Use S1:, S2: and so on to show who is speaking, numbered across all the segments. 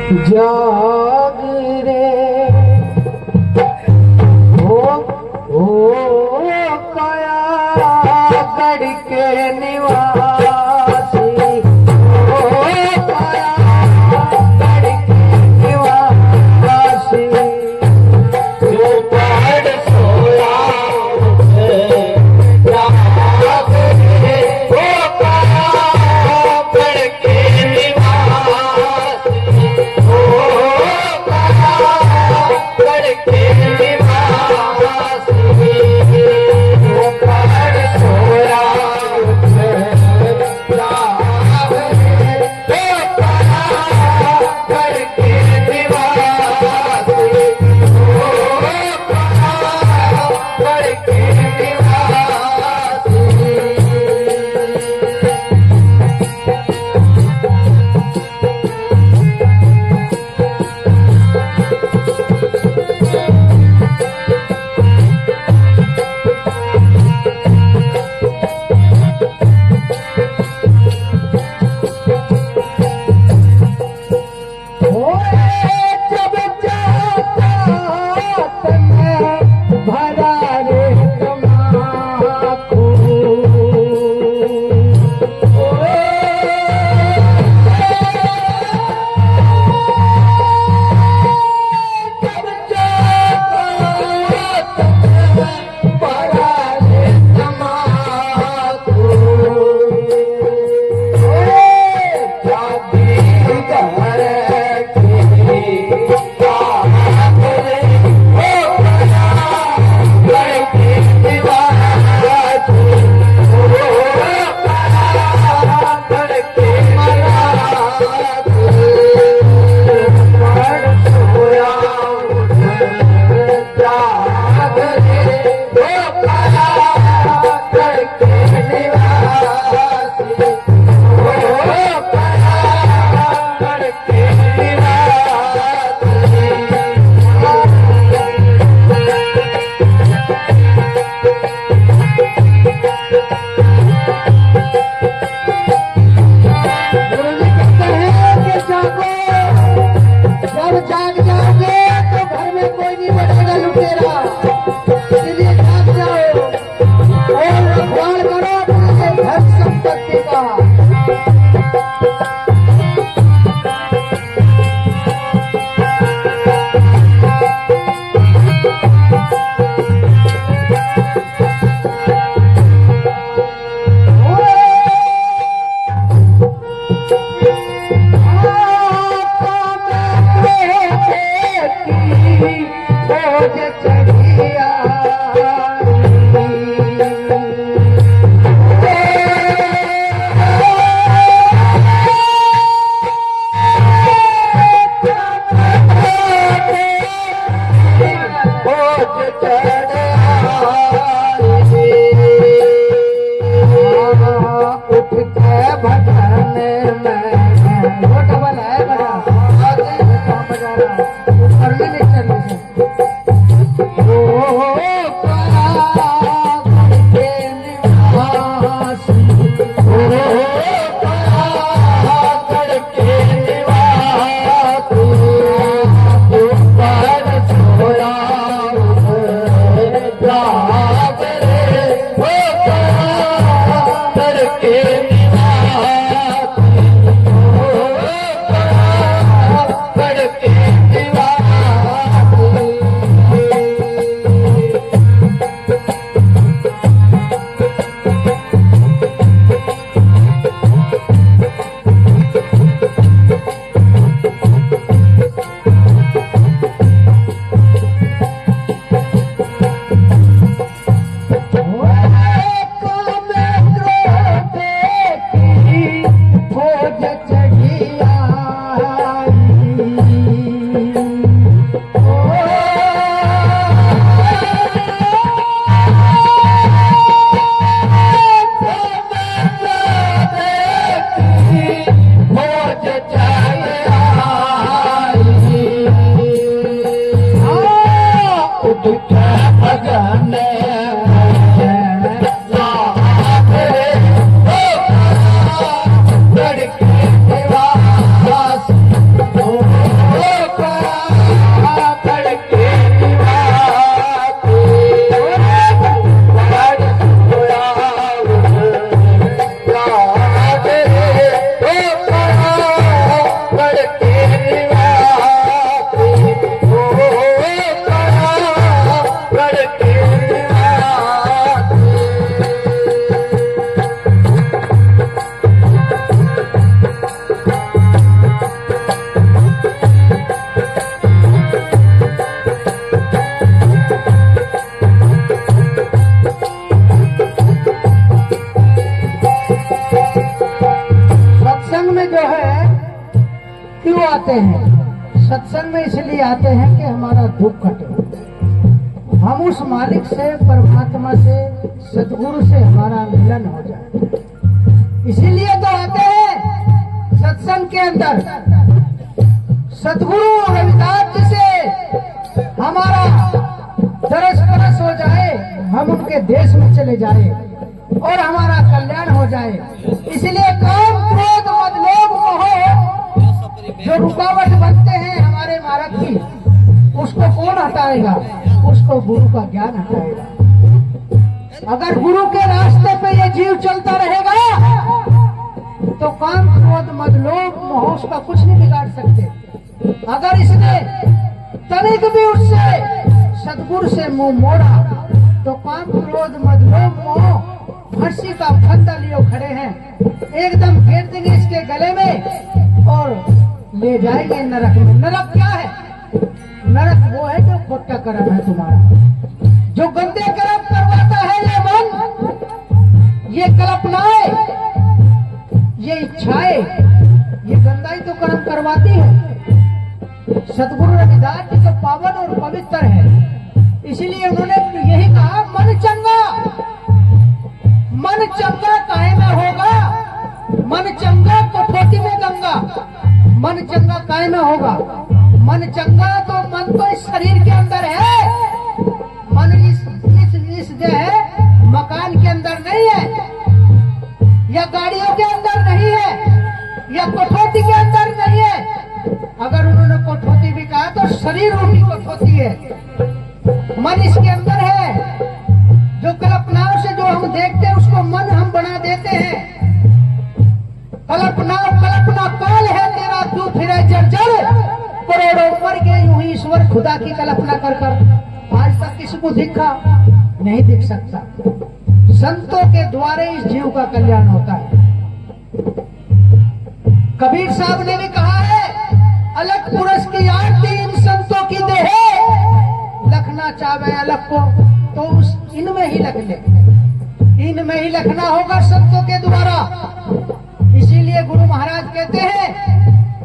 S1: जाग रे ओ काया गढ़ के निवासी ओ काया गढ़ के निवासी जो पढ़ सोया जाग रे ओ काया गढ़ के निवासी ओ काया आते हैं? सत्संग में इसलिए आते हैं कि हमारा दुख कटे, हम उस मालिक से, परमात्मा से, सतगुरु से हमारा मिलन हो जाए। इसीलिए तो आते हैं सत्संग के अंदर। सतगुरु रविदास जी से हमारा दरस परस हो जाए, हम उनके देश में चले जाए और हमारा कल्याण हो जाए। इसलिए काम, क्रोध, मद, लोभ, मोह जो रुकावट बनते हैं हमारे मार्ग की, उसको कौन हटाएगा? उसको गुरु का ज्ञान हटाएगा। अगर गुरु के रास्ते पे ये जीव चलता रहेगा तो काम, क्रोध, मद, लोभ, मोह उसका कुछ नहीं बिगाड़ सकते। अगर इसने तनिक भी उससे सतगुरु से मुंह मोड़ा तो काम, क्रोध, मद, लोभ, मोह फांसी का फंदा लियो खड़े हैं, एकदम घेर देंगे इसके गले में और ले जाएंगे नरक में। नरक क्या है? नरक वो है जो खोटा कर्म है तुम्हारा, जो गंदे कर्म करवाता है ये मन, ये कल्पनाएं, ये इच्छाएं, ये गंदाई तो कर्म करवाती है। सतगुरु रविदास जी तो पावन और पवित्र है, इसीलिए उन्होंने यही कहा, मन चंगा, मन चंगा काहे में होगा? मन चंगा कठौती में गंगा। मन चंगा काहे में होगा? मन चंगा तो मन तो इस शरीर के अंदर है, मन इस जो है मकान के अंदर नहीं है, या गाड़ियों के अंदर नहीं है, या कठौती के अंदर नहीं है। अगर उन्होंने कठौती भी कहा तो शरीर रूपी कठौती है, मन इसके अंदर है। जो कल्पनाओं से जो हम देखते हैं उसको मन हम बना देते हैं। कल्पना काल है तेरा, तू फिरे जर्जर, करोड़ों उम्र के यूं ही ईश्वर खुदा की कल्पना कर कर आज तक किसी को दिखा नहीं दिख सकता। संतों के द्वारा इस जीव का कल्याण होता है। कबीर साहब ने भी कहा है, अलग पुरुष की आरती इन संतों की देहे, लखना चाहे अलग को तो उस इनमें ही लख ले, इनमें ही लखना होगा संतों के द्वारा। इसीलिए गुरु महाराज कहते हैं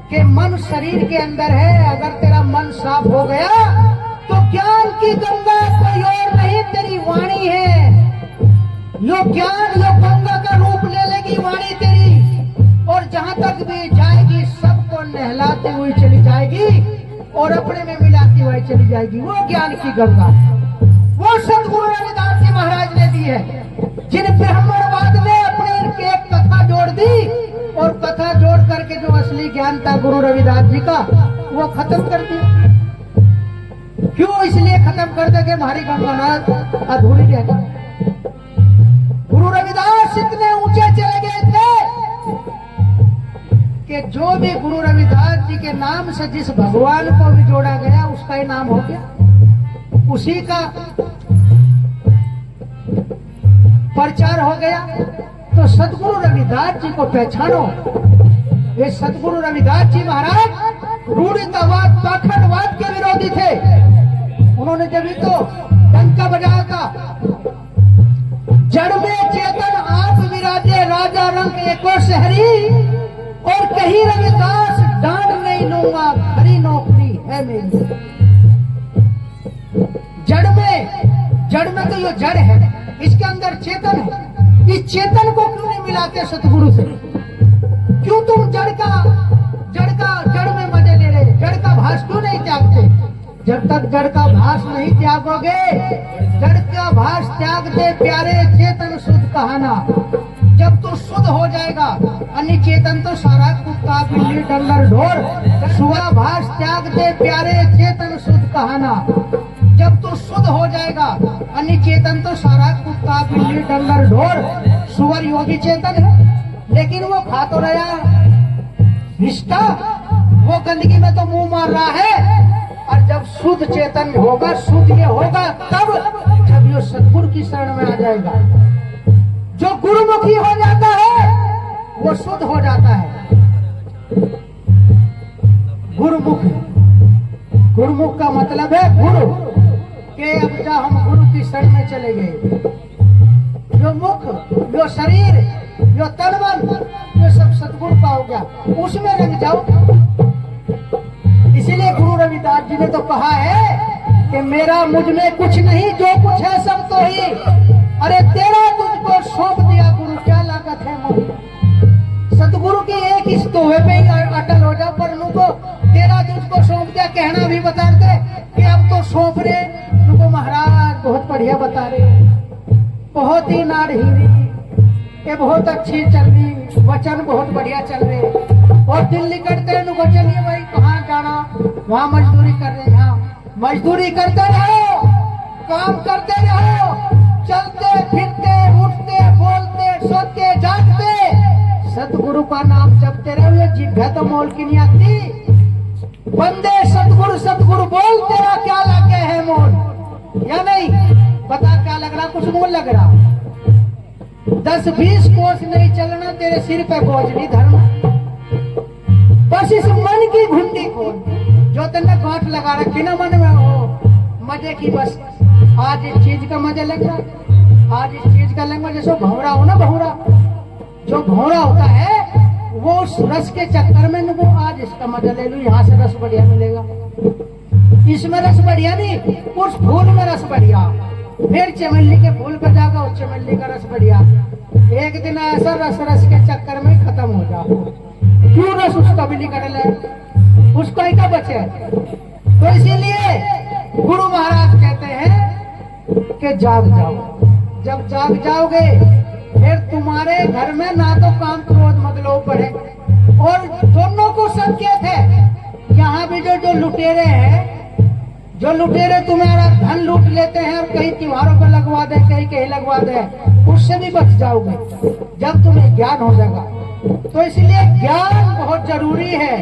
S1: कि मन शरीर के अंदर है, अगर तेरा मन साफ हो गया तो ज्ञान की गंगा कोई और नहीं, तेरी वाणी है। यो ज्ञान, यो गंगा का रूप ले लेगी वाणी तेरी, और जहां तक भी जाएगी सबको नहलाती हुई चली जाएगी और अपने में मिलाती हुई चली जाएगी। वो ज्ञान की गंगा, वो सतगुरु रविदास जी महाराज ने दी है, जिन ब्राह्मणवाद ने अपनी एक कथा जोड़ दी और कथा जोड़ करके जो असली ज्ञान था गुरु रविदास जी का वो खत्म कर दिया। क्यों? इसलिए खत्म कर दे कि हमारी गंगानाथ अधूरी रह गई। गुरु रविदास इतने ऊंचे चले गए थे कि जो भी गुरु रविदास जी के नाम से जिस भगवान को भी जोड़ा गया उसका ही नाम हो गया, उसी का प्रचार हो गया। तो सतगुरु रविदास जी को पहचानो। ये सतगुरु रविदास जी महाराज रूढ़ितावाद, पाखंडवाद के विरोधी थे। उन्होंने जब तो डंका बजाया था, जड़ में चेतन आप विराजे राजा रंग एको शहरी, और कहीं रविदास डांड नहीं लूंगा, खरी नौकरी है मेरी। जड़ में तो ये जड़ है, इसके अंदर चेतन है। इस चेतन को क्यों नहीं मिलाते सतगुरु से? क्यों तुम जड़ में मजे ले रहे? जड़ का भास क्यों नहीं त्यागते? जब तक जड़ का भास नहीं त्यागोगे, जड़ का भास त्याग दे प्यारे चेतन शुद्ध कहाना। जब तू शुद्ध हो जाएगा, अन्य चेतन तो सारा कुत्ता, बिल्ली, डंगर, ढोर, सुबह भास त्याग दे प्यारे चेतन शुद्ध कहाना। जब तू शुद्ध हो जाएगा, अन्य चेतन तो सारा कुत्ता, बिल्ली, डंगर, ढोर, सुअर योगी चेतन है, लेकिन वो खा तो रहा निष्ठा, वो गंदगी में तो मुंह मार रहा है। और जब शुद्ध चेतन होगा, शुद्ध ये होगा तब जब ये सतगुरु की शरण में आ जाएगा। जो गुरुमुखी हो जाता है वो शुद्ध हो जाता है। गुरुमुख का मतलब है गुरु के। अब जब हम गुरु की शरण में चले गए, जो मुख, जो शरीर, जो तन मन, ये सब सतगुरु का हो गया, उसमें रंग जाओ। कि मेरा मुझ में कुछ नहीं, जो कुछ है सब तो ही। अरे तेरा तुझको सौंप दिया गुरु, क्या लागत है मोही। सतगुरु की एक इस तोहफे पे ही अटल हो जा, पर नुको तेरा तुझको सौंप दिया। कहना भी बता दे कि अब तो सौंप रहे नुको महाराज, बहुत बढ़िया बता रहे, बहुत ही नाड़हीरी, ये बहुत अच्छी चल रही, वचन बहुत बढ़िया चल रहे। और दिल्ली करते हैं नुको, चलिए भाई कहाँ जाना, वहाँ मजदूरी कर रहे, यहाँ मजदूरी करते रहो, काम करते रहो, चलते फिरते उठते बोलते सोते जागते सतगुरु का नाम जपते रहो। ये जिघ्या तो मोल की नहीं आती। बंदे सतगुरु सतगुरु बोल, तेरा क्या लगे है मोल या नहीं, बता क्या लग रहा, कुछ मोल लग रहा। 10-20 कोस नहीं चलना, तेरे सिर पे बोझ नहीं धरना। बस इस मन की घुंडी खोल, जो तेने गांठ लगा रखी ना मन में, हो मजे की। बस आज इस चीज का मजा लग रहा, आज इस चीज का लग रहा। जैसे भौरा हो ना, भौरा जो भौरा होता है वो उस रस के चक्कर में वो आज इसका मजा ले लूं, यहाँ से रस बढ़िया मिलेगा, इसमें रस बढ़िया नहीं, उस फूल में रस बढ़िया, फिर चमेली के फूल पर जाकर उस चमेली का रस बढ़िया। एक दिन ऐसा रस के चक्कर में खत्म हो जा, क्यों रस उसका भी निकल ले, उसका ही क्या बचे। तो इसीलिए गुरु महाराज कहते हैं कि जाग जाओ। जब जाग जाओगे फिर तुम्हारे घर में ना तो काम क्रोध मत लोभ बढ़े। और दोनों को संकेत है, यहाँ भी जो लुटेरे हैं, जो लुटेरे तुम्हारा धन लूट लेते हैं और कहीं त्योहारों पर लगवा दे, कहीं लगवा दे, उससे भी बच जाओगे जब तुम्हें ज्ञान हो जाएगा। तो इसलिए ज्ञान बहुत जरूरी है।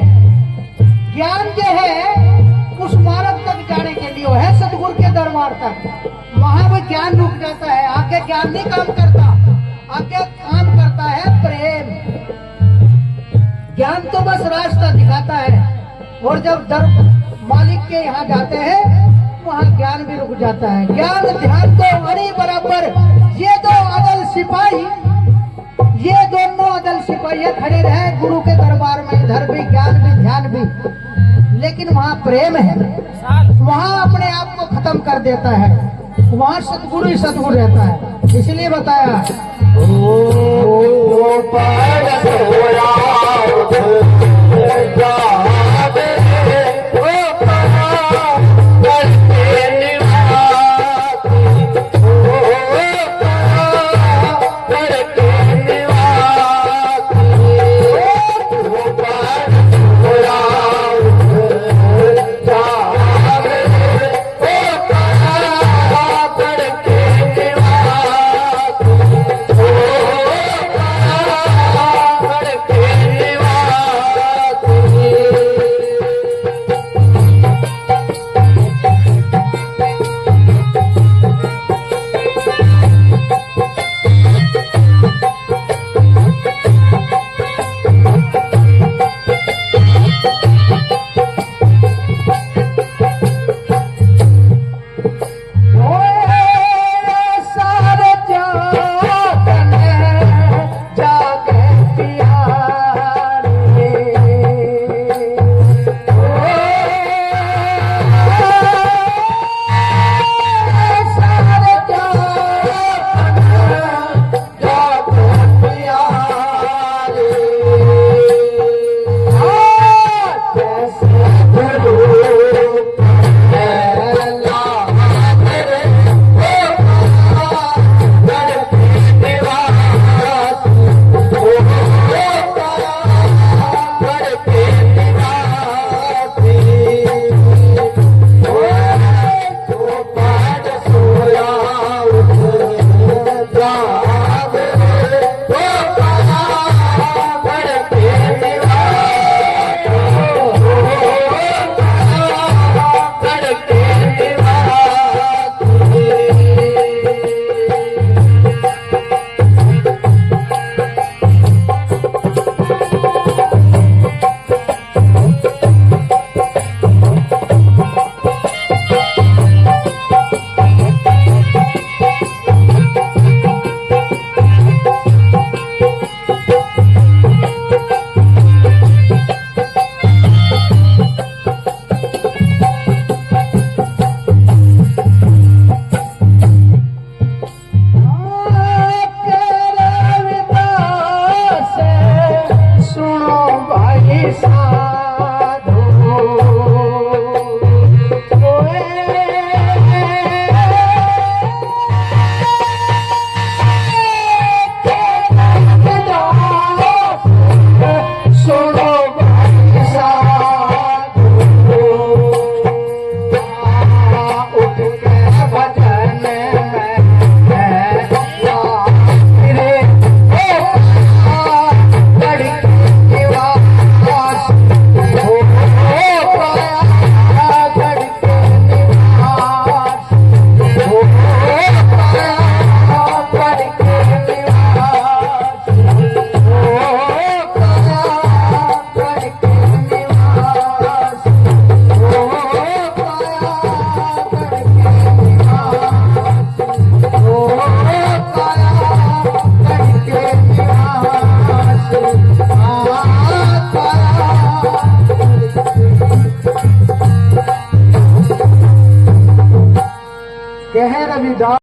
S1: ज्ञान जो है उस मार्ग तक जाने के लिए है, सतगुरु के दरबार तक। वहां भी ज्ञान रुक जाता है, आगे ज्ञान नहीं काम करता, आगे काम करता है प्रेम। ज्ञान तो बस रास्ता दिखाता है, और जब मालिक के यहाँ जाते हैं वहाँ ज्ञान भी रुक जाता है। ज्ञान ध्यान तो अड़ी बराबर, ये दो अदल सिपाही, ये दोनों अदल सिपाही खड़े रहे गुरु के दरबार में, इधर भी ज्ञान भी ध्यान भी, लेकिन वहाँ प्रेम है, वहाँ अपने आप को खत्म कर देता है, वहाँ सतगुरु ही सतगुरु रहता है। इसलिए बताया ये है रविदास।